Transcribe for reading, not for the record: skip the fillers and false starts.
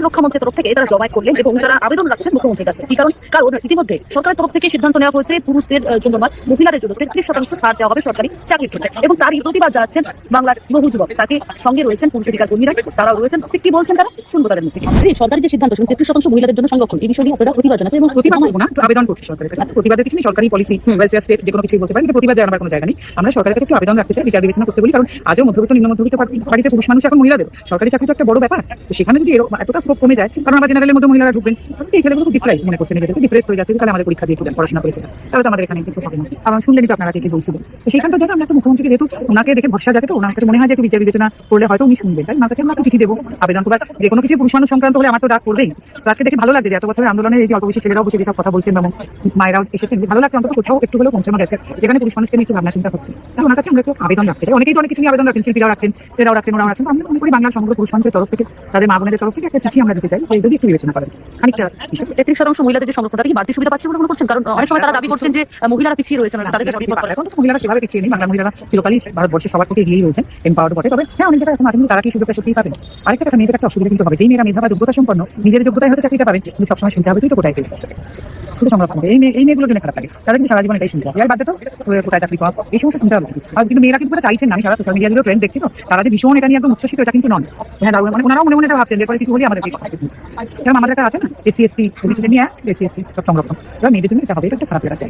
মহিলাদের রক্ষা মঞ্চের তরফ থেকে তারা জমায়েত করলেন এবং তারা আবেদন রাখছেন মুখ্যমন্ত্রীর কাছে। কারণ ইতিমধ্যে সরকারের তরফ থেকে সিদ্ধান্ত নেওয়া হয়েছে পুরুষদের জন্য নয়, মহিলাদের জন্য 33% ছাড় দেওয়া হবে সরকারি চাকরির ক্ষেত্রে, এবং তারই প্রতিবাদ জানাচ্ছেন বাংলার বহু যুবক। তাকে সঙ্গে রয়েছেন পুরুষ অধিকার কর্মীরা, তারাও রয়েছেন। কি বলছেন তারা, শুনবো তাদের মুখ থেকে। সরকারি যে সিদ্ধান্ত 33% মহিলাদের জন্য সংরক্ষণ, এই বিষয়ে আপনারা প্রতিবাদ জানাচ্ছেন এবং প্রতিবাদ করবো না, আবেদন করছি সরকারের কাছে। প্রতিবাদের কিছু নেই, সরকারি পলিসি ওয়েলফেয়ার স্টেট যে কোনো কিছু বলতে পারেন, প্রতিবাদ জানাবার কোনো জায়গা নেই। আমরা সরকারের কাছে একটু আবেদন রাখতে চাই, বিচার বিবেচনা করতে বলি। কারণ আজও মধ্যবিত্ত নিম্ন মধ্যবিত্ত বাড়িতে পুরুষ মানুষ এখন মহিলাদের সরকারি চাকরি তো একটা বড় ব্যাপার। তো সেখানে যদি এতটা স্কোপ কমে যায়, কারণ আমরা জেনারেলের মধ্যে মহিলারা ঢুকবেন, এই ছেলেগুলো খুব ডিপ্রাইভ মনে করছে, নিজেদেরকে ডিপ্রেস হয়ে যাচ্ছে, তাহলে আমাদের পরীক্ষা দিয়ে করবেন, পড়াশোনা করে তাহলে তো আমাদের এখানে কিছু হবে না। আমার শুনলেনি তো আপনারা কে বলছিলেন। তো সেইখানটা জায়গা আমরা একটা মুখ্যমন্ত্রীকে যেহেতু ওনাকে দেখে ভরসা যাবে, তো ওনার কাছে মনে হয় যে একটু বিচার বিবেচনা করলে হয়তো উনি শুনবেন। তাই ওনার কাছে আমরা চিঠি দেবো, আবেদন করবো। যে কোনো কিছু পুরুষ মানুষ সংক্রান্ত হলে আমার তো ডাক করবেই। তো আজকে দেখে ভালো লাগছে যে এত বছরের আন্দোলনের এই যে অল্প বেশি ছেলেরাও বসে যেসব কথা বলছেন এবং মায়েরাও এসেছেন, ভালো লাগছে। অন্তত কোথাও একটু হলেও পৌঁছানো গেছে যেখানে পুরুষ মানুষকে নিয়ে একটু ভাবনা চিন্তা হচ্ছে। ওনার কাছে আমরা একটু আবেদন রাখতে চাই। অনেকেই তো অনেক কিছু নিয়ে আবেদন রাখছেন, শিল্পীরাও রাখছেন, এরাও রাখছেন, ওরাও রাখছেন। আমরা মনে করি বাংলার সমগ্র পুরুষ মানুষের তরফ থেকে, তাদের মা বোনেদের তরফ থেকে একটা চিঠি আমরা দিতে চাই, যদি একটু বিবেচনা করেন খানিকটা। 33% মহিলাদের যে সংরক্ষণ, তারা কি বাড়তি সুবিধা পাচ্ছে বলে মনে করছেন? কারণ অনেক সময় তারা দাবি করছেন যে মহিলারা পিছিয়ে রয়েছেন, তাদেরকে এখন তো মহিলারা সেভাবে পিছিয়ে নেই। বাংলা মহিলারা চিরকালই ভারতবর্ষের সবার প্রতি এগিয়েই রয়েছেন, এম্পাওয়ার্ড বটে। তবে হ্যাঁ, অনেক জায়গায় এখন আসলে তারা কি সুযোগটা সত্যিই পাবেন। আরেকটা কথা, মেয়েদের একটা অসুবিধা কিন্তু হবে, যেই মেয়েরা মেধা বা যোগ্যতা সম্পন্ন, নিজের যোগ্যতায় হয়তো চাকরিটা পাবেন, কিন্তু সবসময় শুনতে হবে তুই তো কোটায় পেয়েছিস, শুধু সংরক্ষণ হবে। এই মেয়েগুলোর জন্য খারাপ লাগে, তারা কিন্তু সারা জীবন এটাই শুনতে হবে। আর বাদ তো কোটায় চাকরি পাওয়া, এই সমস্ত শুনতে হবে। আর কিন্তু মেয়েরা কিন্তু চাইছেন না। আমি সারা সোশ্যাল মিডিয়াগুলো ট্রেন্ড দেখছি, তো তারা যে ভীষণ এটা নিয়ে একদম উচ্ছ্বসিত, এটা কিন্তু নন। হ্যাঁ, মানে ওনারাও মনে মনে এটা ভাবছেন যে পরে কিছু হলে আমাদের কারণ আমাদের একটা আছে না SC ST নিয়ে SC ST সব সংরক্ষণ, এবার মেয়েদের জন্য এটা হবে, এটা একটা খারাপ লাগা চাই।